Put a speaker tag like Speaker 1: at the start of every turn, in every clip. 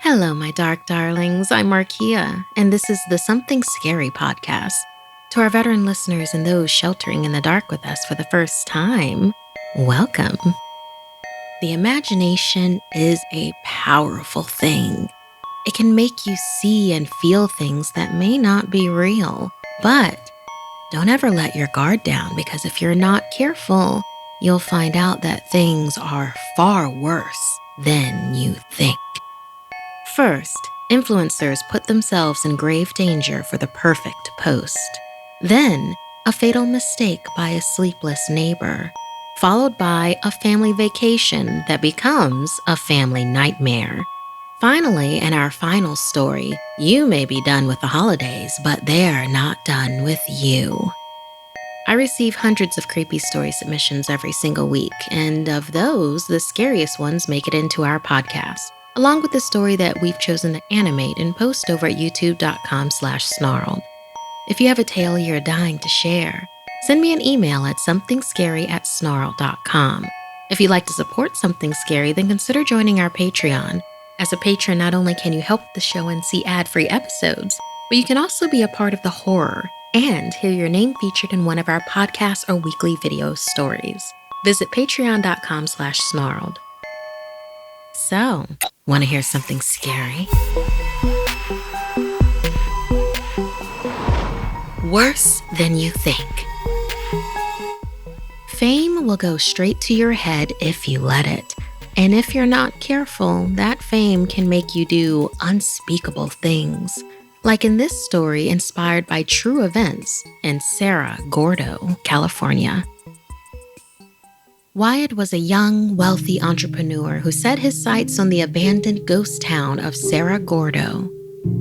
Speaker 1: Hello, my dark darlings. I'm Markeia, and this is the Something Scary podcast. To our veteran listeners and those sheltering in the dark with us for the first time, welcome. The imagination is a powerful thing. It can make you see and feel things that may not be real, but don't ever let your guard down, because if you're not careful, you'll find out that things are far worse than you think. First, influencers put themselves in grave danger for the perfect post. Then, a fatal mistake by a sleepless neighbor, followed by a family vacation that becomes a family nightmare. Finally, in our final story, you may be done with the holidays, but they're not done with you. I receive hundreds of creepy story submissions every single week, and of those, the scariest ones make it into our podcast, along with the story that we've chosen to animate and post over at youtube.com/snarled. If you have a tale you're dying to share, send me an email at somethingscary@snarled.com. If you'd like to support Something Scary, then consider joining our Patreon. As a patron, not only can you help the show and see ad-free episodes, but you can also be a part of the horror and hear your name featured in one of our podcasts or weekly video stories. Visit patreon.com/snarled. So, want to hear something scary? Worse than you think. Fame will go straight to your head if you let it. And if you're not careful, that fame can make you do unspeakable things. Like in this story inspired by true events in Cerro Gordo, California. Wyatt was a young, wealthy entrepreneur who set his sights on the abandoned ghost town of Cerro Gordo.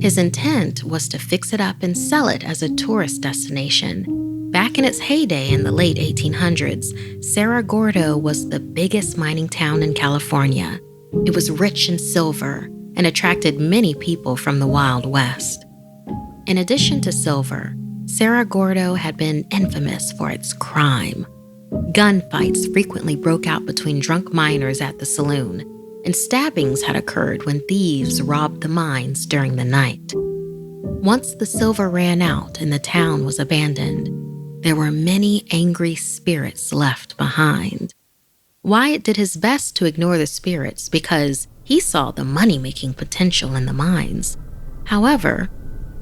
Speaker 1: His intent was to fix it up and sell it as a tourist destination. Back in its heyday in the late 1800s, Cerro Gordo was the biggest mining town in California. It was rich in silver and attracted many people from the Wild West. In addition to silver, Cerro Gordo had been infamous for its crime. Gunfights frequently broke out between drunk miners at the saloon, and stabbings had occurred when thieves robbed the mines during the night. Once the silver ran out and the town was abandoned, there were many angry spirits left behind. Wyatt did his best to ignore the spirits because he saw the money-making potential in the mines. However,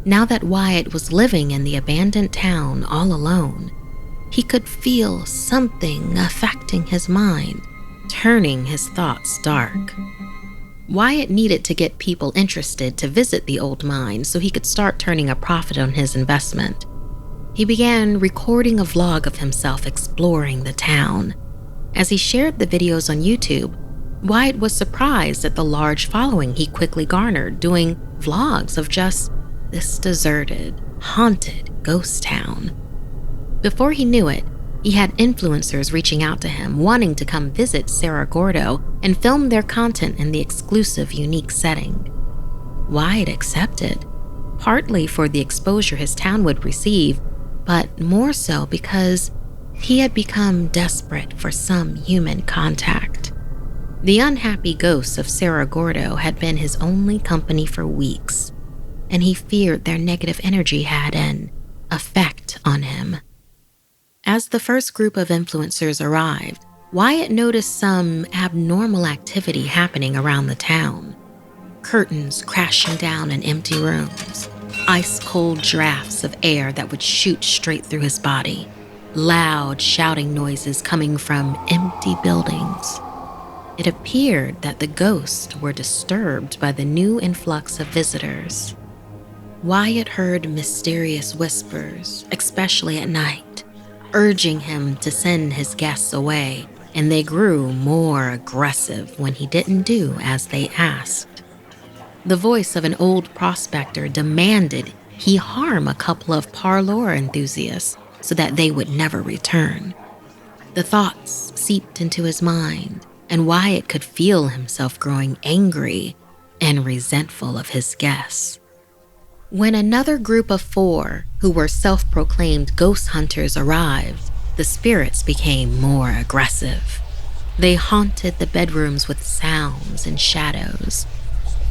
Speaker 1: now that Wyatt was living in the abandoned town all alone, he could feel something affecting his mind, turning his thoughts dark. Wyatt needed to get people interested to visit the old mine so he could start turning a profit on his investment. He began recording a vlog of himself exploring the town. As he shared the videos on YouTube, Wyatt was surprised at the large following he quickly garnered, doing vlogs of just this deserted, haunted ghost town. Before he knew it, he had influencers reaching out to him, wanting to come visit Cerro Gordo and film their content in the exclusive, unique setting. Wyatt accepted, partly for the exposure his town would receive, but more so because he had become desperate for some human contact. The unhappy ghosts of Cerro Gordo had been his only company for weeks, and he feared their negative energy had an effect on him. As the first group of influencers arrived, Wyatt noticed some abnormal activity happening around the town. Curtains crashing down in empty rooms, ice-cold drafts of air that would shoot straight through his body, loud shouting noises coming from empty buildings. It appeared that the ghosts were disturbed by the new influx of visitors. Wyatt heard mysterious whispers, especially at night, urging him to send his guests away, and they grew more aggressive when he didn't do as they asked. The voice of an old prospector demanded he harm a couple of parlour enthusiasts so that they would never return. The thoughts seeped into his mind, and Wyatt could feel himself growing angry and resentful of his guests. When another group of 4, who were self-proclaimed ghost hunters, arrived, the spirits became more aggressive. They haunted the bedrooms with sounds and shadows.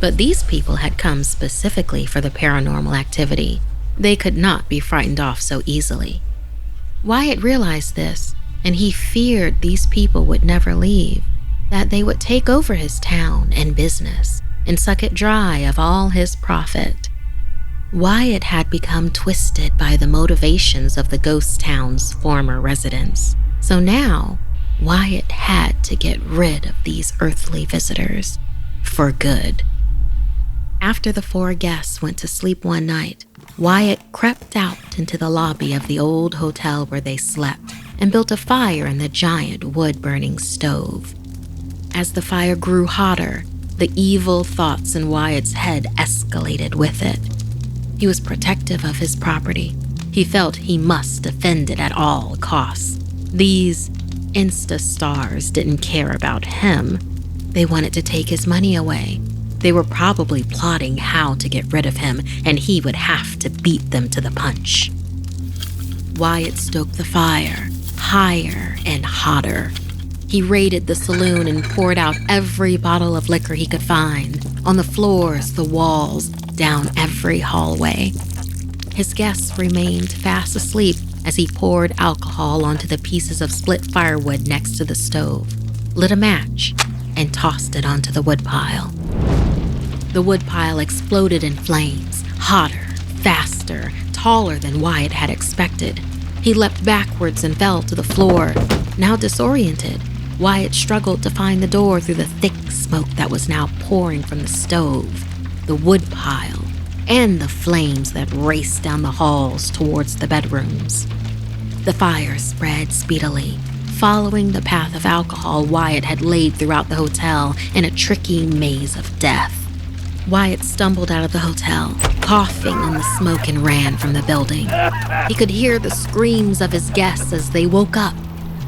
Speaker 1: But these people had come specifically for the paranormal activity. They could not be frightened off so easily. Wyatt realized this, and he feared these people would never leave, that they would take over his town and business and suck it dry of all his profit. Wyatt had become twisted by the motivations of the ghost town's former residents. So now, Wyatt had to get rid of these earthly visitors for good. After the 4 guests went to sleep one night, Wyatt crept out into the lobby of the old hotel where they slept and built a fire in the giant wood-burning stove. As the fire grew hotter, the evil thoughts in Wyatt's head escalated with it. He was protective of his property. He felt he must defend it at all costs. These Insta-stars didn't care about him. They wanted to take his money away. They were probably plotting how to get rid of him, and he would have to beat them to the punch. Wyatt stoked the fire, higher and hotter. He raided the saloon and poured out every bottle of liquor he could find, on the floors, the walls, down every hallway. His guests remained fast asleep as he poured alcohol onto the pieces of split firewood next to the stove, lit a match, and tossed it onto the woodpile. The woodpile exploded in flames, hotter, faster, taller than Wyatt had expected. He leapt backwards and fell to the floor. Now disoriented, Wyatt struggled to find the door through the thick smoke that was now pouring from the stove, the woodpile, and the flames that raced down the halls towards the bedrooms. The fire spread speedily, following the path of alcohol Wyatt had laid throughout the hotel in a tricky maze of death. Wyatt stumbled out of the hotel, coughing on the smoke, and ran from the building. He could hear the screams of his guests as they woke up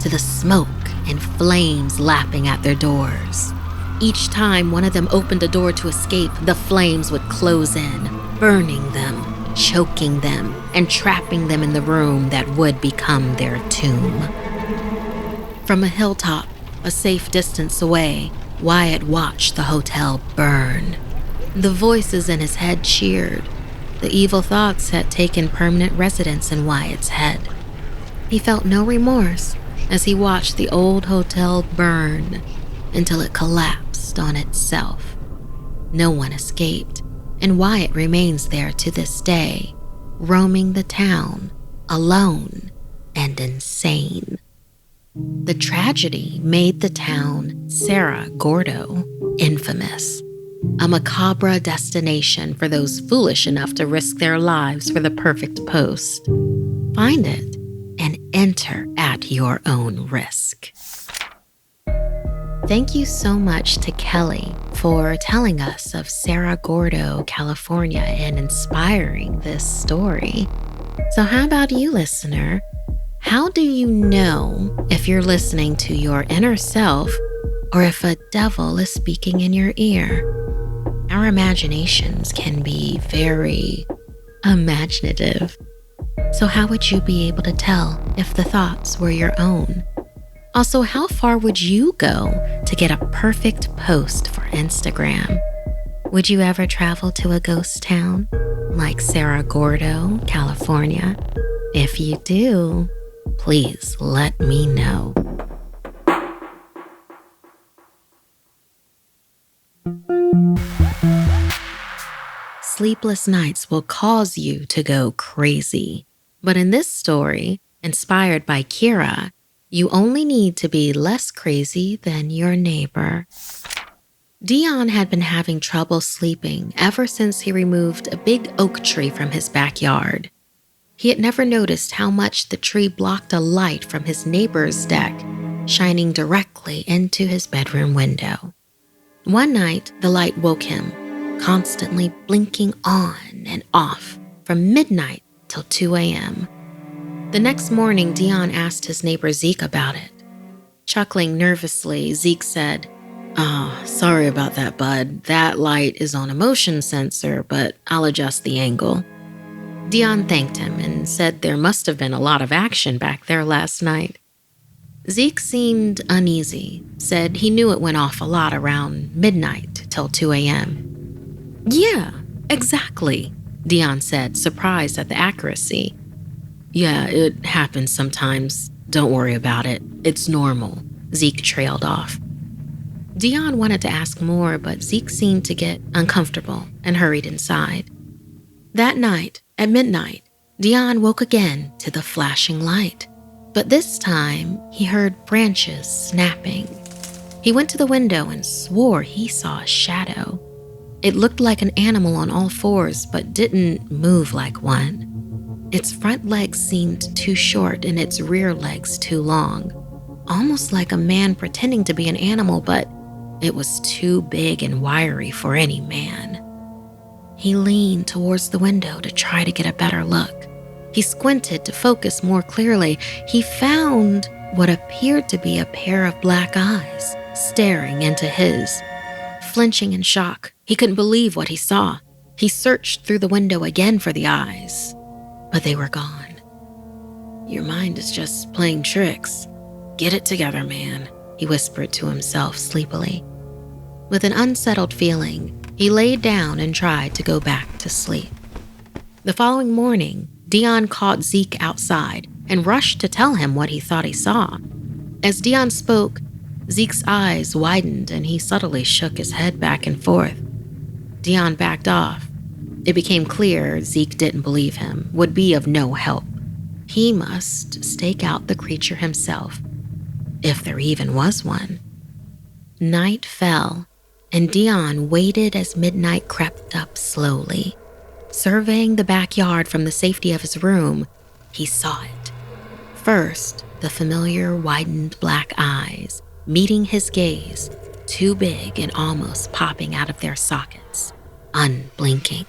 Speaker 1: to the smoke and flames lapping at their doors. Each time one of them opened a door to escape, the flames would close in, burning them, choking them, and trapping them in the room that would become their tomb. From a hilltop, a safe distance away, Wyatt watched the hotel burn. The voices in his head cheered. The evil thoughts had taken permanent residence in Wyatt's head. He felt no remorse as he watched the old hotel burn until it collapsed on itself. No one escaped, and Wyatt remains there to this day, roaming the town, alone and insane. The tragedy made the town Cerro Gordo infamous, a macabre destination for those foolish enough to risk their lives for the perfect post. Find it and enter at your own risk. Thank you so much to Kelly for telling us of Cerro Gordo, California, and inspiring this story. So how about you, listener? How do you know if you're listening to your inner self or if a devil is speaking in your ear? Our imaginations can be very imaginative. So how would you be able to tell if the thoughts were your own? Also, how far would you go to get a perfect post for Instagram? Would you ever travel to a ghost town like Cerro Gordo, California? If you do, please let me know. Sleepless nights will cause you to go crazy. But in this story, inspired by Kira, you only need to be less crazy than your neighbor. Dion had been having trouble sleeping ever since he removed a big oak tree from his backyard. He had never noticed how much the tree blocked a light from his neighbor's deck, shining directly into his bedroom window. One night, the light woke him, constantly blinking on and off from midnight till 2 a.m. The next morning, Dion asked his neighbor Zeke about it. Chuckling nervously, Zeke said, sorry about that, bud. That light is on a motion sensor, but I'll adjust the angle." Dion thanked him and said there must have been a lot of action back there last night. Zeke seemed uneasy, said he knew it went off a lot around midnight till 2 a.m. Yeah, exactly, Dion said, surprised at the accuracy. Yeah, it happens sometimes. Don't worry about it. It's normal, Zeke trailed off. Dion wanted to ask more, but Zeke seemed to get uncomfortable and hurried inside. That night, at midnight, Dion woke again to the flashing light. But this time, he heard branches snapping. He went to the window and swore he saw a shadow. It looked like an animal on all fours, but didn't move like one. Its front legs seemed too short and its rear legs too long, almost like a man pretending to be an animal, but it was too big and wiry for any man. He leaned towards the window to try to get a better look. He squinted to focus more clearly. He found what appeared to be a pair of black eyes staring into his. Flinching in shock, he couldn't believe what he saw. He searched through the window again for the eyes, but they were gone. Your mind is just playing tricks. Get it together, man, he whispered to himself sleepily. With an unsettled feeling, he laid down and tried to go back to sleep. The following morning, Dion caught Zeke outside and rushed to tell him what he thought he saw. As Dion spoke, Zeke's eyes widened and he subtly shook his head back and forth. Dion backed off. It became clear Zeke didn't believe him, would be of no help. He must stake out the creature himself, if there even was one. Night fell, and Dion waited as midnight crept up slowly. Surveying the backyard from the safety of his room, he saw it. First, the familiar widened black eyes, meeting his gaze, too big and almost popping out of their sockets, unblinking.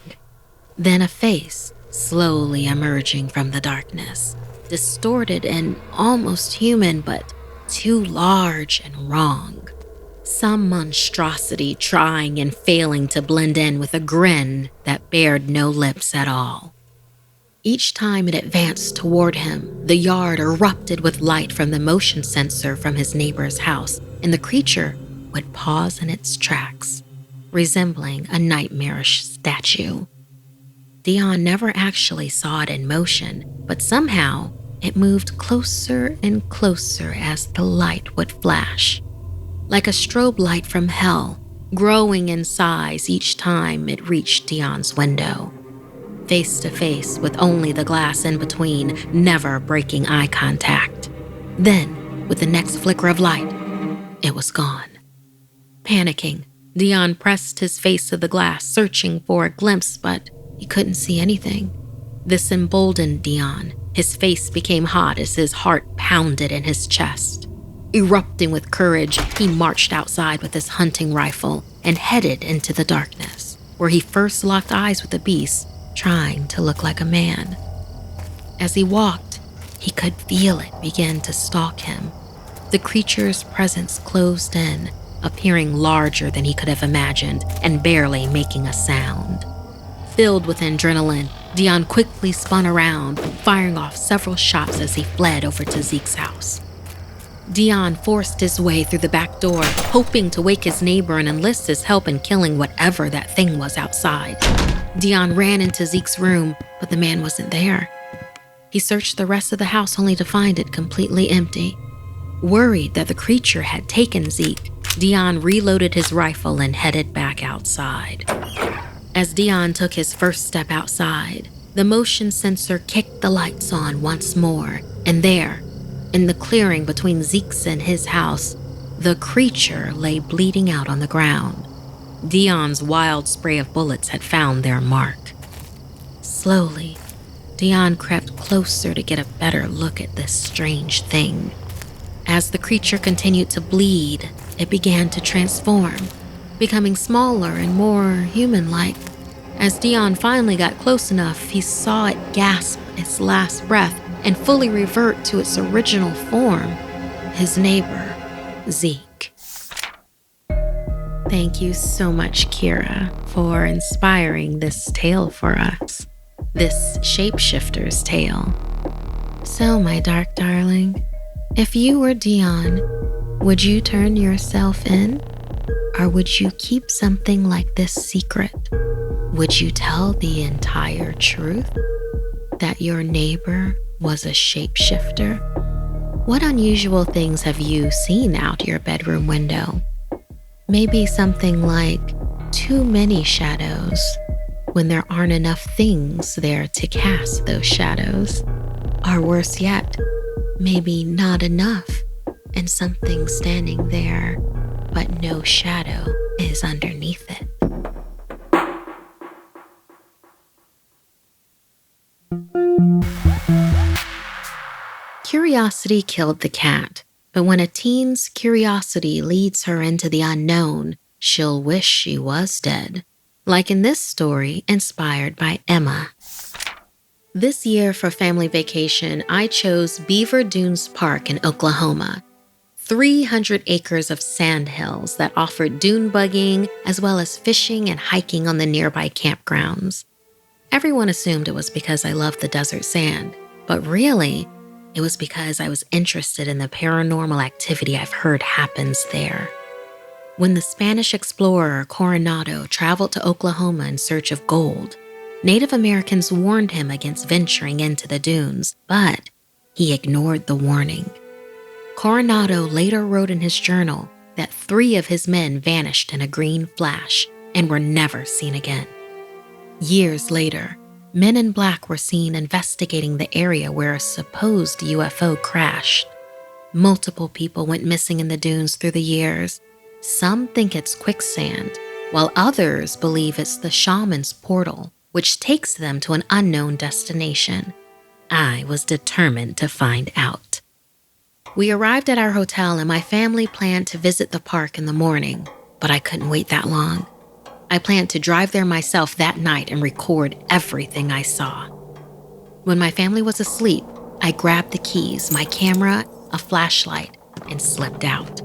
Speaker 1: Then a face slowly emerging from the darkness, distorted and almost human, but too large and wrong. Some monstrosity trying and failing to blend in with a grin that bared no lips at all. Each time it advanced toward him, the yard erupted with light from the motion sensor from his neighbor's house, and the creature would pause in its tracks, resembling a nightmarish statue. Dion never actually saw it in motion, but somehow it moved closer and closer as the light would flash. Like a strobe light from hell, growing in size each time it reached Dion's window. Face to face with only the glass in between, never breaking eye contact. Then, with the next flicker of light, it was gone. Panicking, Dion pressed his face to the glass, searching for a glimpse, but he couldn't see anything. This emboldened Dion. His face became hot as his heart pounded in his chest. Erupting with courage, he marched outside with his hunting rifle and headed into the darkness, where he first locked eyes with the beast, trying to look like a man. As he walked, he could feel it begin to stalk him. The creature's presence closed in, appearing larger than he could have imagined and barely making a sound. Filled with adrenaline, Dion quickly spun around, firing off several shots as he fled over to Zeke's house. Dion forced his way through the back door, hoping to wake his neighbor and enlist his help in killing whatever that thing was outside. Dion ran into Zeke's room, but the man wasn't there. He searched the rest of the house only to find it completely empty. Worried that the creature had taken Zeke, Dion reloaded his rifle and headed back outside. As Dion took his first step outside, the motion sensor kicked the lights on once more, and there, in the clearing between Zeke's and his house, the creature lay bleeding out on the ground. Dion's wild spray of bullets had found their mark. Slowly, Dion crept closer to get a better look at this strange thing. As the creature continued to bleed, it began to transform, becoming smaller and more human-like. As Dion finally got close enough, he saw it gasp its last breath and fully revert to its original form, his neighbor, Zeke. Thank you so much, Kira, for inspiring this tale for us, this shapeshifter's tale. So, my dark darling, if you were Dion, would you turn yourself in? Or would you keep something like this secret? Would you tell the entire truth? That your neighbor was a shapeshifter? What unusual things have you seen out your bedroom window? Maybe something like too many shadows when there aren't enough things there to cast those shadows. Or worse yet, maybe not enough and something standing there, but no shadow is underneath it. Curiosity killed the cat, but when a teen's curiosity leads her into the unknown, she'll wish she was dead. Like in this story, inspired by Emma. This year for family vacation, I chose Beaver Dunes Park in Oklahoma. 300 acres of sand hills that offered dune buggying as well as fishing and hiking on the nearby campgrounds. Everyone assumed it was because I loved the desert sand, but really, it was because I was interested in the paranormal activity I've heard happens there. When the Spanish explorer Coronado traveled to Oklahoma in search of gold, Native Americans warned him against venturing into the dunes, but he ignored the warning. Coronado later wrote in his journal that 3 of his men vanished in a green flash and were never seen again. Years later, men in black were seen investigating the area where a supposed UFO crashed. Multiple people went missing in the dunes through the years. Some think it's quicksand, while others believe it's the Shaman's portal, which takes them to an unknown destination. I was determined to find out. We arrived at our hotel and my family planned to visit the park in the morning, but I couldn't wait that long. I planned to drive there myself that night and record everything I saw. When my family was asleep, I grabbed the keys, my camera, a flashlight, and slipped out.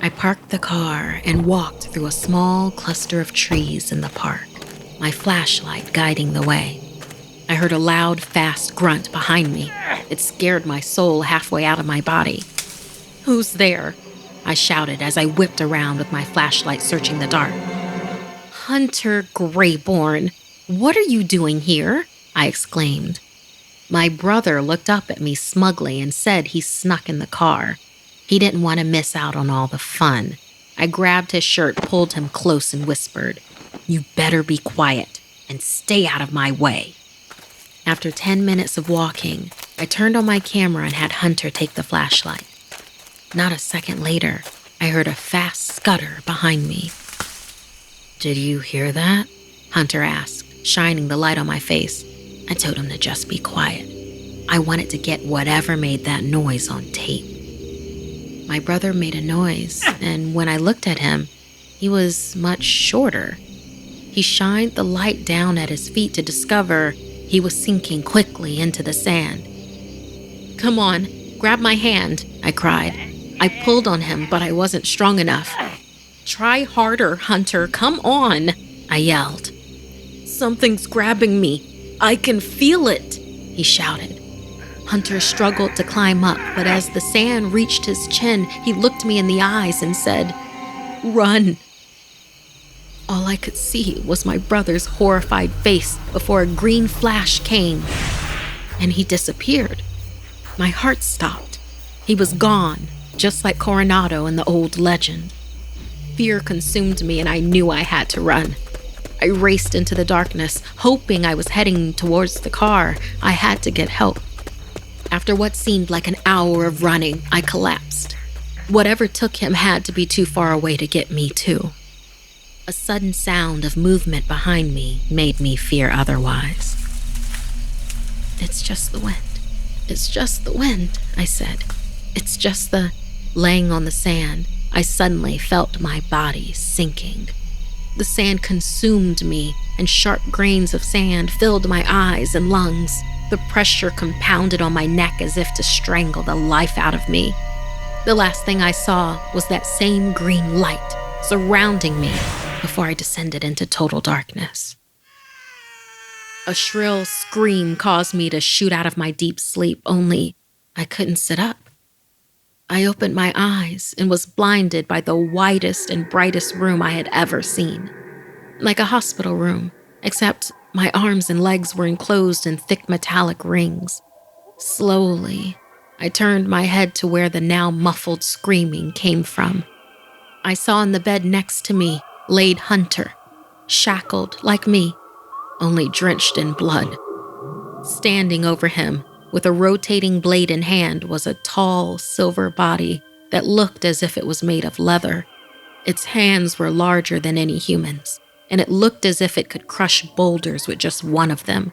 Speaker 1: I parked the car and walked through a small cluster of trees in the park, my flashlight guiding the way. I heard a loud, fast grunt behind me. It scared my soul halfway out of my body. "Who's there?" I shouted as I whipped around with my flashlight searching the dark. "Hunter Grayborn, what are you doing here?" I exclaimed. My brother looked up at me smugly and said he snuck in the car. He didn't want to miss out on all the fun. I grabbed his shirt, pulled him close, and whispered, "You better be quiet and stay out of my way." After 10 minutes of walking, I turned on my camera and had Hunter take the flashlight. Not a second later, I heard a fast scutter behind me. "Did you hear that?" Hunter asked, shining the light on my face. I told him to just be quiet. I wanted to get whatever made that noise on tape. My brother made a noise, and when I looked at him, he was much shorter. He shined the light down at his feet to discover he was sinking quickly into the sand. "Come on, grab my hand," I cried. I pulled on him, but I wasn't strong enough. "Try harder, Hunter, come on," I yelled. "Something's grabbing me. I can feel it," he shouted. Hunter struggled to climb up, but as the sand reached his chin, he looked me in the eyes and said, "Run." All I could see was my brother's horrified face before a green flash came, and he disappeared. My heart stopped. He was gone, just like Coronado in the old legend. Fear consumed me and I knew I had to run. I raced into the darkness, hoping I was heading towards the car. I had to get help. After what seemed like an hour of running, I collapsed. Whatever took him had to be too far away to get me too. A sudden sound of movement behind me made me fear otherwise. "It's just the wind. It's just the wind," I said. "It's just the..." Laying on the sand, I suddenly felt my body sinking. The sand consumed me, and sharp grains of sand filled my eyes and lungs. The pressure compounded on my neck as if to strangle the life out of me. The last thing I saw was that same green light surrounding me before I descended into total darkness. A shrill scream caused me to shoot out of my deep sleep, only I couldn't sit up. I opened my eyes and was blinded by the widest and brightest room I had ever seen. like a hospital room, except my arms and legs were enclosed in thick metallic rings. Slowly, I turned my head to where the now muffled screaming came from. I saw in the bed next to me laid Hunter, shackled like me, only drenched in blood. Standing over him, with a rotating blade in hand, was a tall, silver body that looked as if it was made of leather. Its hands were larger than any human's, and it looked as if it could crush boulders with just one of them.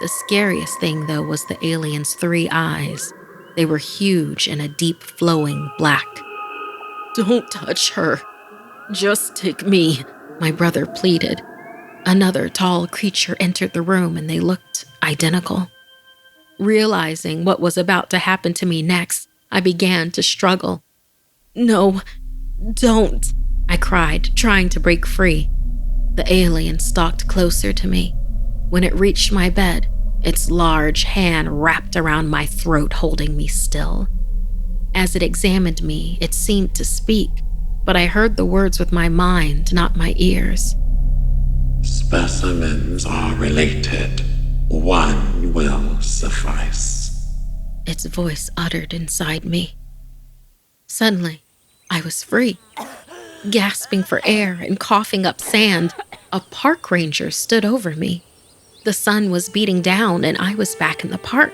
Speaker 1: The scariest thing, though, was the alien's 3 eyes. They were huge and a deep flowing black. "Don't touch her. Just take me," my brother pleaded. Another tall creature entered the room and they looked identical. Realizing what was about to happen to me next, I began to struggle. "No, don't," I cried, trying to break free. The alien stalked closer to me. When it reached my bed, its large hand wrapped around my throat, holding me still. As it examined me, it seemed to speak, but I heard the words with my mind, not my ears.
Speaker 2: "Specimens are related. One will suffice,"
Speaker 1: Its voice uttered inside me. Suddenly, I was free. Gasping for air and coughing up sand, a park ranger stood over me. The sun was beating down and I was back in the park.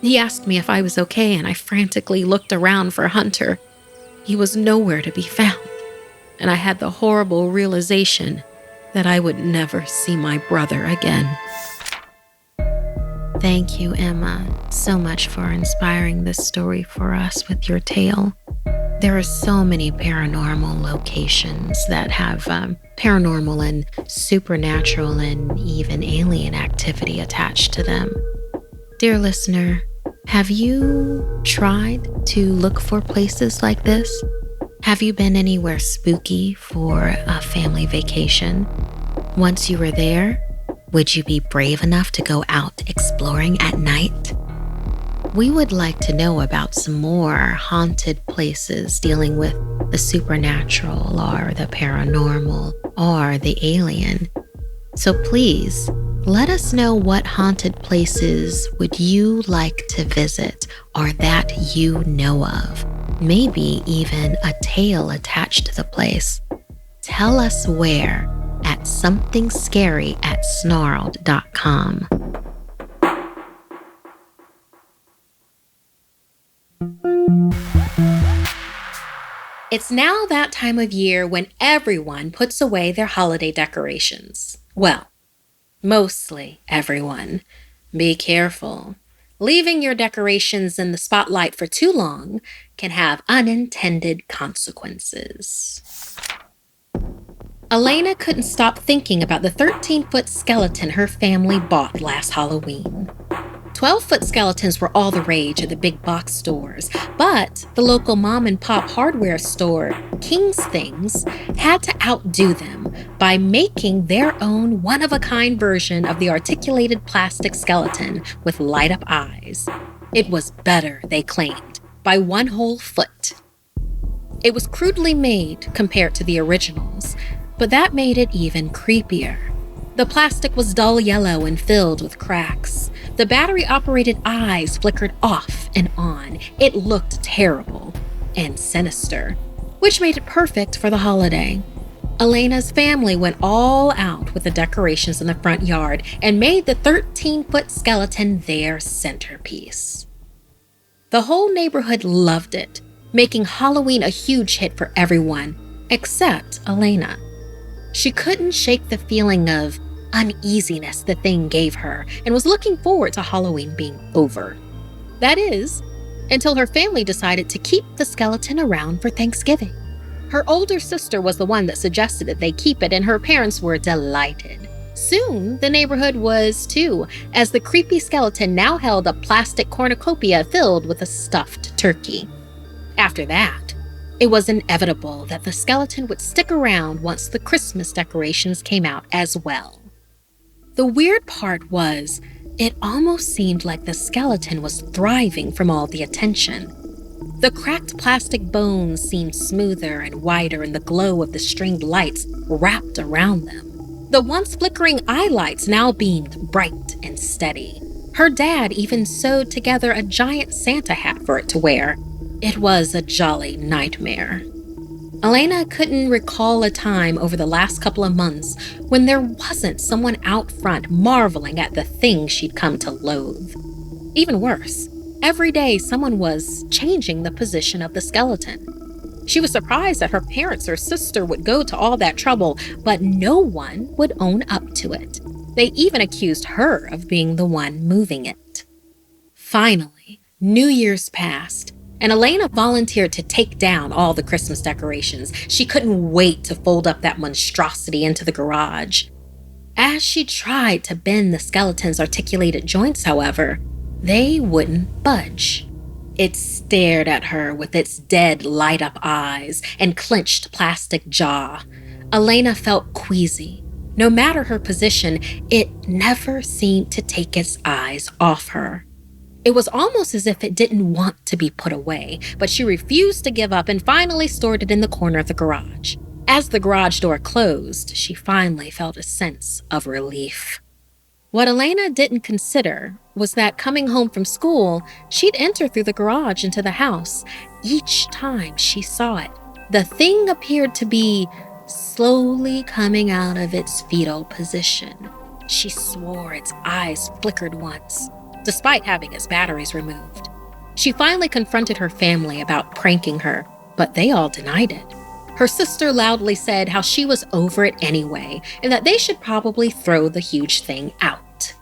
Speaker 1: He asked me if I was okay and I frantically looked around for Hunter. He was nowhere to be found, and I had the horrible realization that I would never see my brother again. Thank you, Emma, so much for inspiring this story for us with your tale. There are so many paranormal locations that have paranormal and supernatural and even alien activity attached to them. Dear listener, have you tried to look for places like this? Have you been anywhere spooky for a family vacation? Once you were there, would you be brave enough to go out exploring at night? We would like to know about some more haunted places dealing with the supernatural or the paranormal or the alien. So please, let us know what haunted places would you like to visit or that you know of. Maybe even a tale attached to the place. Tell us where at somethingscary@snarled.com. It's now that time of year when everyone puts away their holiday decorations. Well, mostly everyone. Be careful. Leaving your decorations in the spotlight for too long can have unintended consequences. Elena couldn't stop thinking about the 13-foot skeleton her family bought last Halloween. 12-foot skeletons were all the rage at the big box stores, but the local mom-and-pop hardware store, King's Things, had to outdo them by making their own one-of-a-kind version of the articulated plastic skeleton with light-up eyes. It was better, they claimed, by 1 whole foot. It was crudely made compared to the originals, but that made it even creepier. The plastic was dull yellow and filled with cracks. The battery-operated eyes flickered off and on. It looked terrible and sinister, which made it perfect for the holiday. Elena's family went all out with the decorations in the front yard and made the 13-foot skeleton their centerpiece. The whole neighborhood loved it, making Halloween a huge hit for everyone, except Elena. She couldn't shake the feeling of uneasiness the thing gave her and was looking forward to Halloween being over. That is, until her family decided to keep the skeleton around for Thanksgiving. Her older sister was the one that suggested that they keep it, and her parents were delighted. Soon, the neighborhood was too, as the creepy skeleton now held a plastic cornucopia filled with a stuffed turkey. After that, it was inevitable that the skeleton would stick around once the Christmas decorations came out as well. The weird part was, it almost seemed like the skeleton was thriving from all the attention. The cracked plastic bones seemed smoother and whiter in the glow of the stringed lights wrapped around them. The once flickering eye lights now beamed bright and steady. Her dad even sewed together a giant Santa hat for it to wear. It was a jolly nightmare. Elena couldn't recall a time over the last couple of months when there wasn't someone out front marveling at the thing she'd come to loathe. Even worse, every day someone was changing the position of the skeleton. She was surprised that her parents or sister would go to all that trouble, but no one would own up to it. They even accused her of being the one moving it. Finally, New Year's passed, and Elena volunteered to take down all the Christmas decorations. She couldn't wait to fold up that monstrosity into the garage. As she tried to bend the skeleton's articulated joints, however, they wouldn't budge. It stared at her with its dead light-up eyes and clenched plastic jaw. Elena felt queasy. No matter her position, it never seemed to take its eyes off her. It was almost as if it didn't want to be put away, but she refused to give up and finally stored it in the corner of the garage. As the garage door closed, she finally felt a sense of relief. What Elena didn't consider was that coming home from school, she'd enter through the garage into the house. Each time she saw it, the thing appeared to be slowly coming out of its fetal position. She swore its eyes flickered once, despite having its batteries removed. She finally confronted her family about pranking her, but they all denied it. Her sister loudly said how she was over it anyway, and that they should probably throw the huge thing out.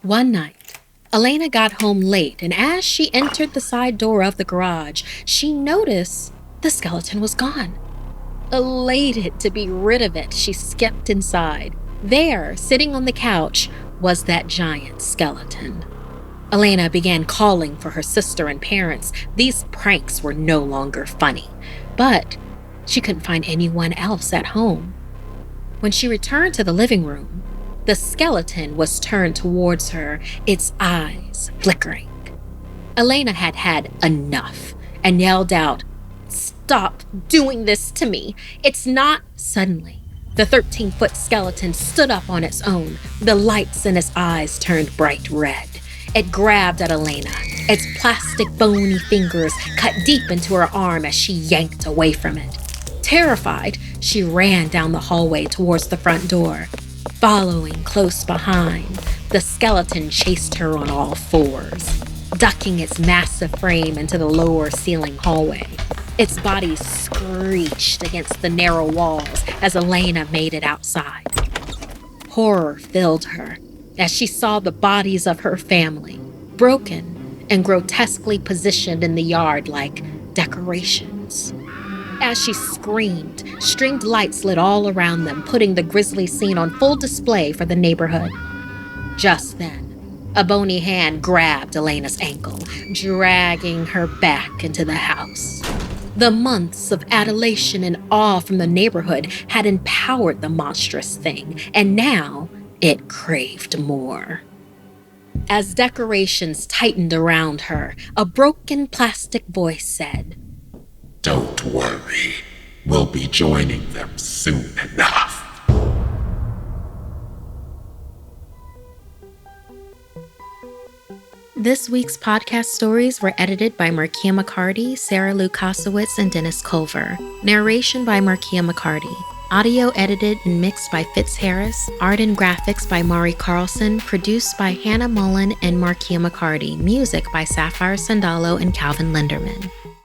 Speaker 1: One night, Elena got home late, and as she entered the side door of the garage, she noticed the skeleton was gone. Elated to be rid of it, she skipped inside. There, sitting on the couch, was that giant skeleton. Elena began calling for her sister and parents. These pranks were no longer funny, but she couldn't find anyone else at home. When she returned to the living room, the skeleton was turned towards her, its eyes flickering. Elena had had enough and yelled out, "Stop doing this to me. It's not..." Suddenly, the 13-foot skeleton stood up on its own. The lights in its eyes turned bright red. It grabbed at Elena. Its plastic bony fingers cut deep into her arm as she yanked away from it. Terrified, she ran down the hallway towards the front door. Following close behind, the skeleton chased her on all fours, ducking its massive frame into the lower ceiling hallway. Its body screeched against the narrow walls as Elena made it outside. Horror filled her as she saw the bodies of her family, broken and grotesquely positioned in the yard like decorations. As she screamed, stringed lights lit all around them, putting the grisly scene on full display for the neighborhood. Just then, a bony hand grabbed Elena's ankle, dragging her back into the house. The months of adulation and awe from the neighborhood had empowered the monstrous thing, and now it craved more. As decorations tightened around her, a broken plastic voice said,
Speaker 2: "Don't worry. We'll be joining them soon enough."
Speaker 1: This week's podcast stories were edited by Markeia McCarty, Sarah Lukasiewicz, and Dennis Culver. Narration by Markeia McCarty. Audio edited and mixed by Fitz Harris. Art and graphics by Mari Carlson. Produced by Hannah Mullen and Markeia McCarty. Music by Sapphire Sandalo and Calvin Linderman.